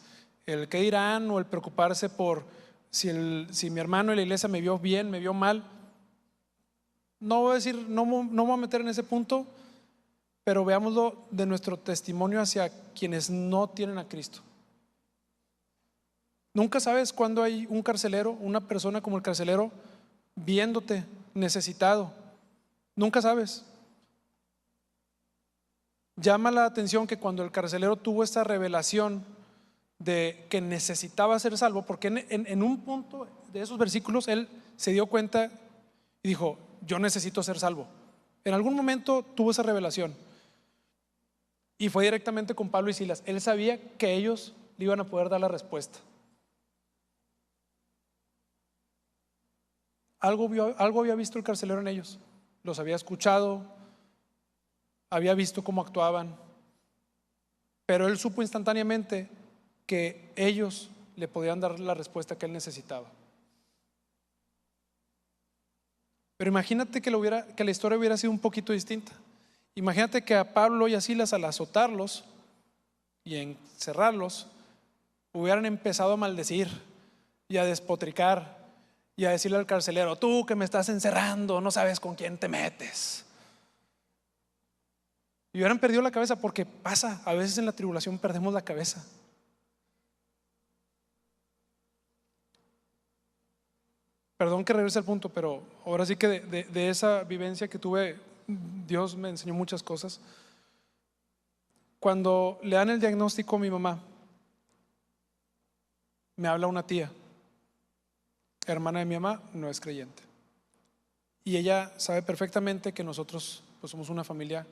El qué dirán o el preocuparse por si mi hermano en la iglesia me vio bien, me vio mal. No voy a decir, no me voy a meter en ese punto, pero veámoslo de nuestro testimonio hacia quienes no tienen a Cristo. Nunca sabes cuándo hay un carcelero, una persona como el carcelero, viéndote necesitado. Nunca sabes. Llama la atención que cuando el carcelero tuvo esta revelación de que necesitaba ser salvo, porque en un punto de esos versículos él se dio cuenta y dijo, yo necesito ser salvo. En algún momento tuvo esa revelación y fue directamente con Pablo y Silas. Él sabía que ellos le iban a poder dar la respuesta. Algo había visto el carcelero en ellos, los había escuchado, había visto cómo actuaban, pero él supo instantáneamente que ellos le podían dar la respuesta que él necesitaba. Pero imagínate que la historia hubiera sido un poquito distinta. Imagínate que a Pablo y a Silas, al azotarlos y encerrarlos, hubieran empezado a maldecir y a despotricar y a decirle al carcelero, tú que me estás encerrando, no sabes con quién te metes. Y hubieran perdido la cabeza, porque pasa, a veces en la tribulación perdemos la cabeza. Perdón que regrese al punto, pero ahora sí que de esa vivencia que tuve, Dios me enseñó muchas cosas. Cuando le dan el diagnóstico a mi mamá, me habla una tía, hermana de mi mamá, no es creyente. Y ella sabe perfectamente que nosotros pues somos una familia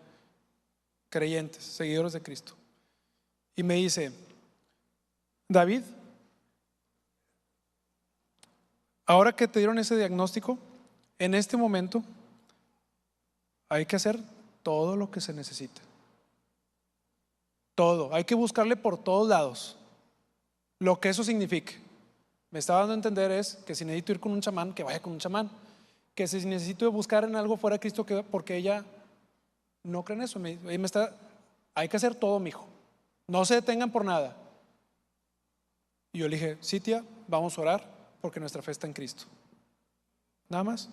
creyentes, seguidores de Cristo. Y me dice, David, ahora que te dieron ese diagnóstico, en este momento hay que hacer todo lo que se necesita. Todo. Hay que buscarle por todos lados. Lo que eso signifique. Me estaba dando a entender es que si necesito ir con un chamán, que vaya con un chamán. Que si necesito buscar en algo fuera de Cristo, porque ella no cree en eso. Hay que hacer todo, mijo. No se detengan por nada. Y yo le dije, sí, tía, vamos a orar porque nuestra fe está en Cristo. Nada más.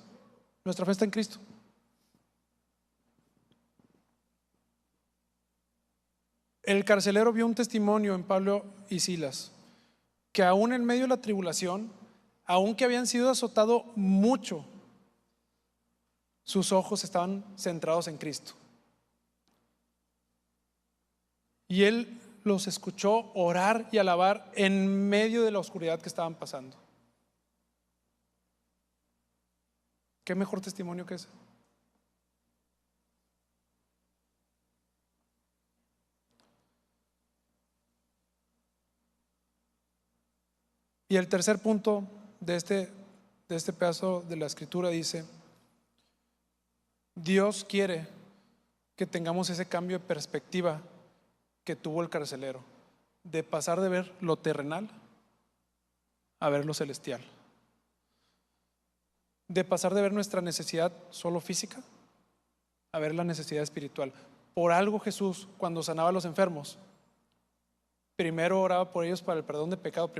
Nuestra fe está en Cristo. El carcelero vio un testimonio en Pablo y Silas, que aún en medio de la tribulación, aun que habían sido azotados mucho, sus ojos estaban centrados en Cristo. Y él los escuchó orar y alabar en medio de la oscuridad que estaban pasando. ¿Qué mejor testimonio que ese? Y el tercer punto de este pedazo de la escritura dice: Dios quiere que tengamos ese cambio de perspectiva que tuvo el carcelero, de pasar de ver lo terrenal a ver lo celestial, de pasar de ver nuestra necesidad solo física a ver la necesidad espiritual. Por algo Jesús, cuando sanaba a los enfermos, primero oraba por ellos para el perdón de pecados.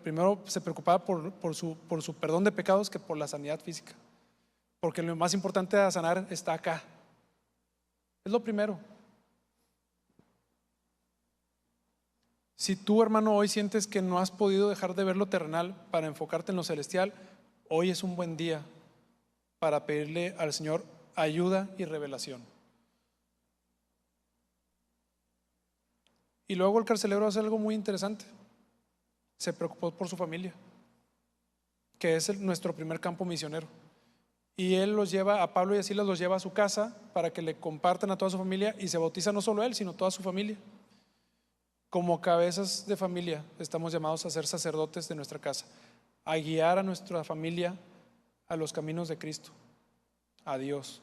Primero se preocupaba por su perdón de pecados que por la sanidad física, porque lo más importante a sanar está acá. Es lo primero. Si tú, hermano, hoy sientes que no has podido dejar de ver lo terrenal para enfocarte en lo celestial, hoy es un buen día para pedirle al Señor ayuda y revelación. Y luego el carcelero hace algo muy interesante. Se preocupó por su familia, que es nuestro primer campo misionero. Y él los lleva, a Pablo y a Silas los lleva a su casa para que le compartan a toda su familia, y se bautiza no solo él, sino toda su familia. Como cabezas de familia estamos llamados a ser sacerdotes de nuestra casa, a guiar a nuestra familia a los caminos de Cristo, a Dios.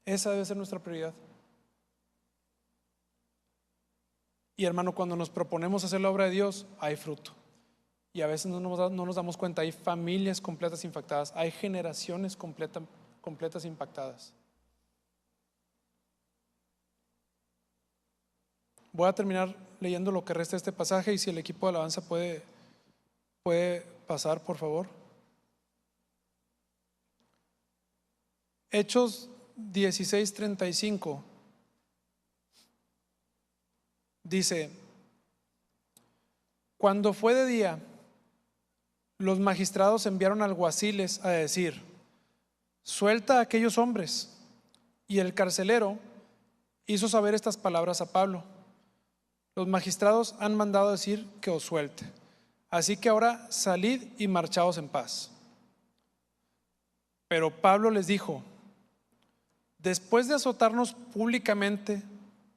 Esa debe ser nuestra prioridad. Y hermano, cuando nos proponemos hacer la obra de Dios, hay fruto. Y a veces no nos damos cuenta, hay familias completas impactadas, hay generaciones completas impactadas. Voy a terminar leyendo lo que resta de este pasaje, y si el equipo de alabanza puede pasar, por favor. Hechos 16:35 dice: cuando fue de día, los magistrados enviaron alguaciles a decir: suelta a aquellos hombres. Y el carcelero hizo saber estas palabras a Pablo: los magistrados han mandado decir que os suelte, así que ahora salid y marchaos en paz. Pero Pablo les dijo: después de azotarnos públicamente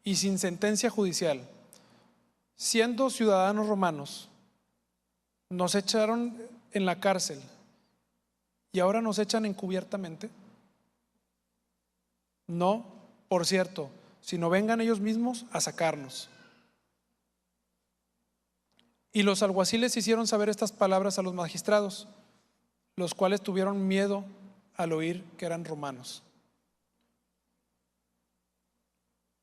y sin sentencia judicial, siendo ciudadanos romanos, nos echaron en la cárcel y ahora nos echan encubiertamente. No, por cierto, sino vengan ellos mismos a sacarnos. Y los alguaciles hicieron saber estas palabras a los magistrados, los cuales tuvieron miedo al oír que eran romanos.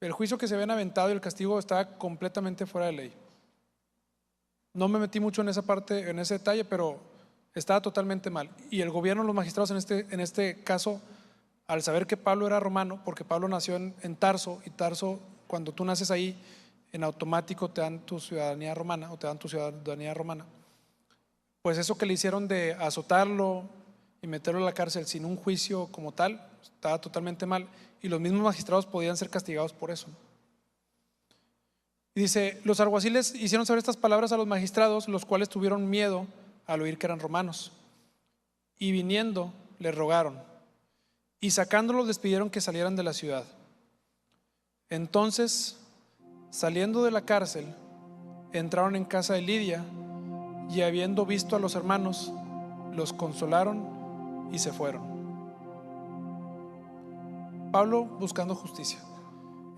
El juicio que se habían aventado y el castigo estaba completamente fuera de ley. No me metí mucho en esa parte, en ese detalle, pero estaba totalmente mal. Y el gobierno, los magistrados en este caso, al saber que Pablo era romano, porque Pablo nació en Tarso, y Tarso, cuando tú naces ahí, en automático te dan tu ciudadanía romana, pues eso que le hicieron de azotarlo y meterlo en la cárcel sin un juicio como tal, estaba totalmente mal, y los mismos magistrados podían ser castigados por eso. Y dice: los alguaciles hicieron saber estas palabras a los magistrados, los cuales tuvieron miedo al oír que eran romanos, y viniendo les rogaron, y sacándolos les pidieron que salieran de la ciudad. Entonces, saliendo de la cárcel, entraron en casa de Lidia, y habiendo visto a los hermanos, los consolaron y se fueron. Pablo buscando justicia.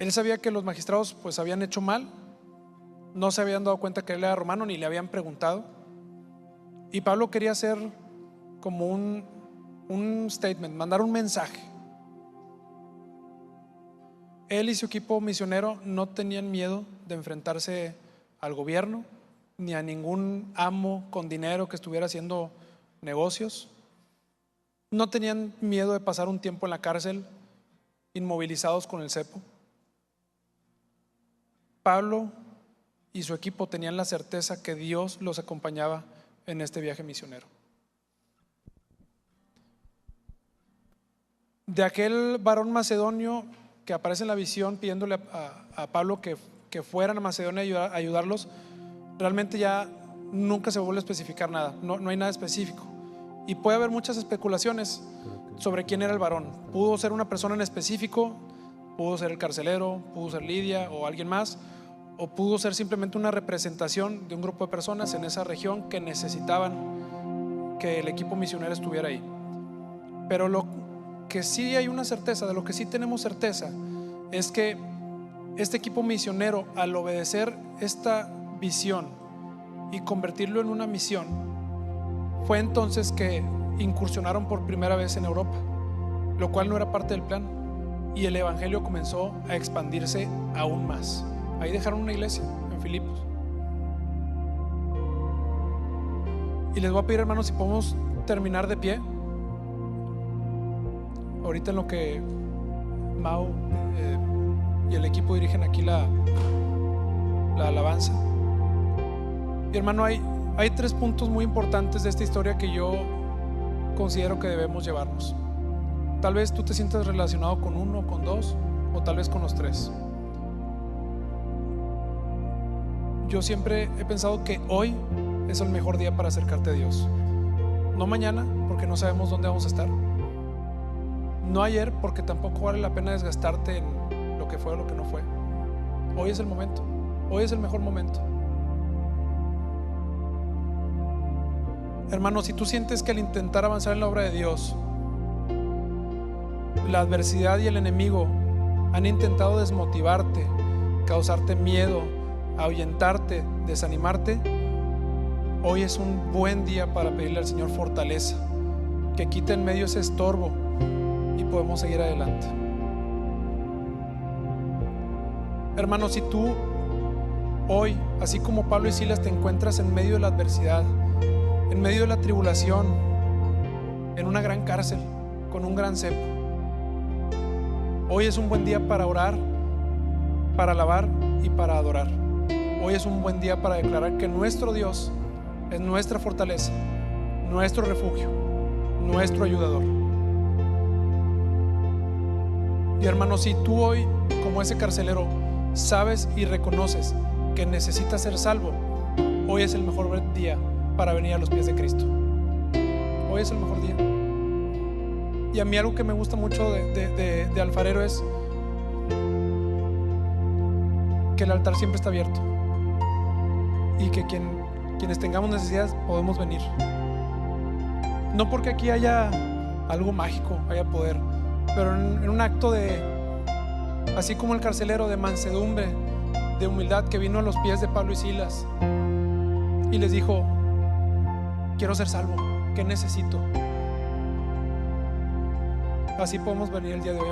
Él sabía que los magistrados pues habían hecho mal, no se habían dado cuenta que él era romano ni le habían preguntado. Y Pablo quería hacer como un statement, mandar un mensaje. Él y su equipo misionero no tenían miedo de enfrentarse al gobierno ni a ningún amo con dinero que estuviera haciendo negocios. No tenían miedo de pasar un tiempo en la cárcel inmovilizados con el cepo. Pablo y su equipo tenían la certeza que Dios los acompañaba en este viaje misionero. De aquel varón macedonio que aparece en la visión pidiéndole a Pablo que fueran a Macedonia a ayudarlos, realmente ya nunca se vuelve a especificar nada, no hay nada específico. Y puede haber muchas especulaciones sobre quién era el varón. Pudo ser una persona en específico, pudo ser el carcelero, pudo ser Lidia o alguien más, o pudo ser simplemente una representación de un grupo de personas en esa región que necesitaban que el equipo misionero estuviera ahí. Pero lo que sí hay una certeza, de lo que sí tenemos certeza, es que este equipo misionero, al obedecer esta visión y convertirlo en una misión, fue entonces que incursionaron por primera vez en Europa, lo cual no era parte del plan, y el evangelio comenzó a expandirse aún más. Ahí dejaron una iglesia en Filipos. Y les voy a pedir, hermanos, si podemos terminar de pie ahorita en lo que Mau y el equipo dirigen aquí la alabanza. Y hermano, hay 3 puntos muy importantes de esta historia que yo considero que debemos llevarnos. Tal vez tú te sientas relacionado con uno, con dos, o tal vez con los 3. Yo siempre he pensado que hoy es el mejor día para acercarte a Dios. No mañana, porque no sabemos dónde vamos a estar. No ayer, porque tampoco vale la pena desgastarte en lo que fue o lo que no fue. Hoy es el momento. Hoy es el mejor momento. Hermano, si tú sientes que al intentar avanzar en la obra de Dios, la adversidad y el enemigo han intentado desmotivarte, causarte miedo, ahuyentarte, desanimarte, hoy es un buen día para pedirle al Señor fortaleza, que quite en medio ese estorbo y podemos seguir adelante. Hermano, si tú hoy, así como Pablo y Silas, te encuentras en medio de la adversidad, en medio de la tribulación, en una gran cárcel, con un gran cepo, hoy es un buen día para orar, para alabar y para adorar. Hoy es un buen día para declarar que nuestro Dios es nuestra fortaleza, nuestro refugio, nuestro ayudador. Y hermano, si tú hoy, como ese carcelero, sabes y reconoces que necesitas ser salvo, hoy es el mejor día para venir a los pies de Cristo. Hoy es el mejor día. Y a mí algo que me gusta mucho de Alfarero es que el altar siempre está abierto y que quienes tengamos necesidades podemos venir. No porque aquí haya algo mágico, haya poder, pero en un acto de, así como el carcelero, de mansedumbre, de humildad, que vino a los pies de Pablo y Silas y les dijo: quiero ser salvo, ¿qué necesito? Así podemos venir el día de hoy